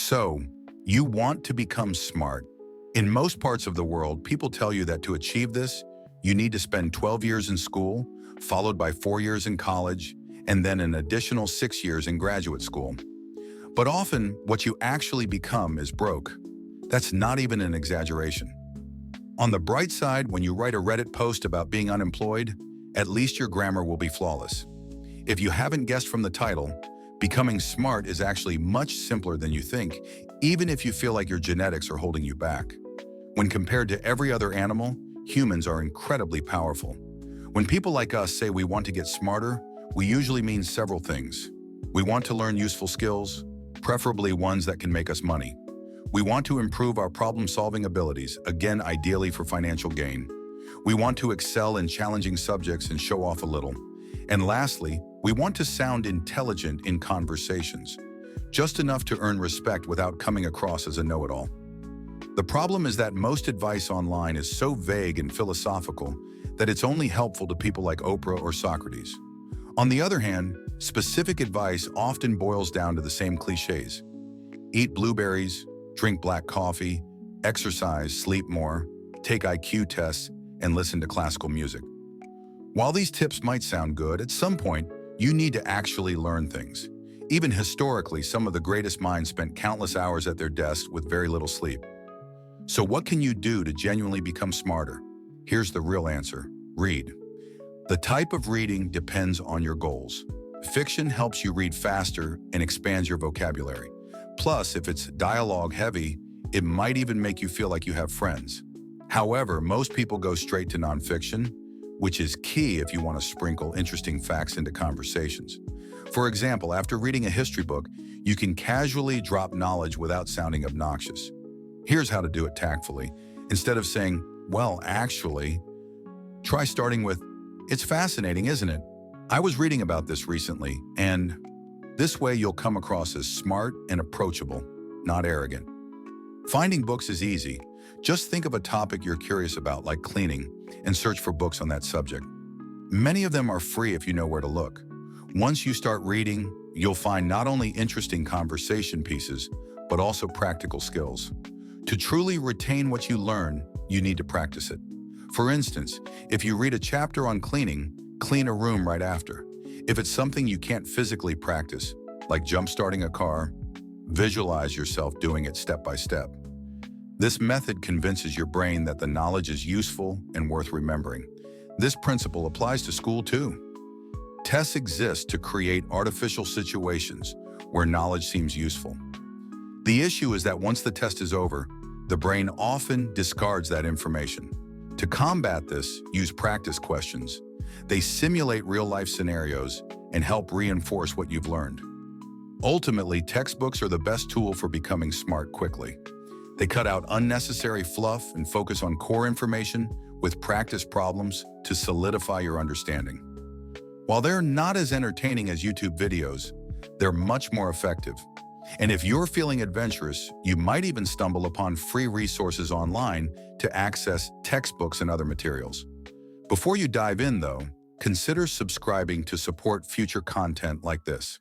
So, you want to become smart. In most parts of the world, people tell you that to achieve this, you need to spend 12 years in school, followed by 4 years in college, and then an additional 6 years in graduate school. But often, what you actually become is broke. That's not even an exaggeration. On the bright side, when you write a Reddit post about being unemployed, at least your grammar will be flawless. If you haven't guessed from the title, becoming smart is actually much simpler than you think, even if you feel like your genetics are holding you back. When compared to every other animal, humans are incredibly powerful. When people like us say we want to get smarter, we usually mean several things. We want to learn useful skills, preferably ones that can make us money. We want to improve our problem-solving abilities, again ideally for financial gain. We want to excel in challenging subjects and show off a little. And lastly, we want to sound intelligent in conversations, just enough to earn respect without coming across as a know-it-all. The problem is that most advice online is so vague and philosophical that it's only helpful to people like Oprah or Socrates. On the other hand, specific advice often boils down to the same cliches. Eat blueberries, drink black coffee, exercise, sleep more, take IQ tests, and listen to classical music. While these tips might sound good, at some point, you need to actually learn things. Even historically, some of the greatest minds spent countless hours at their desks with very little sleep. So what can you do to genuinely become smarter? Here's the real answer: read. The type of reading depends on your goals. Fiction helps you read faster and expands your vocabulary. Plus, if it's dialogue heavy, it might even make you feel like you have friends. However, most people go straight to nonfiction, which is key if you want to sprinkle interesting facts into conversations. For example, after reading a history book, you can casually drop knowledge without sounding obnoxious. Here's how to do it tactfully. Instead of saying, "Well, actually," try starting with, "It's fascinating, isn't it? I was reading about this recently," and this way you'll come across as smart and approachable, not arrogant. Finding books is easy. Just think of a topic you're curious about, like cleaning, and search for books on that subject. Many of them are free if you know where to look. Once you start reading, you'll find not only interesting conversation pieces, but also practical skills. To truly retain what you learn, you need to practice it. For instance, if you read a chapter on cleaning, clean a room right after. If it's something you can't physically practice, like jump-starting a car, visualize yourself doing it step by step. This method convinces your brain that the knowledge is useful and worth remembering. This principle applies to school too. Tests exist to create artificial situations where knowledge seems useful. The issue is that once the test is over, the brain often discards that information. To combat this, use practice questions. They simulate real-life scenarios and help reinforce what you've learned. Ultimately, textbooks are the best tool for becoming smart quickly. They cut out unnecessary fluff and focus on core information with practice problems to solidify your understanding. While they're not as entertaining as YouTube videos, they're much more effective. And if you're feeling adventurous, you might even stumble upon free resources online to access textbooks and other materials. Before you dive in, though, consider subscribing to support future content like this.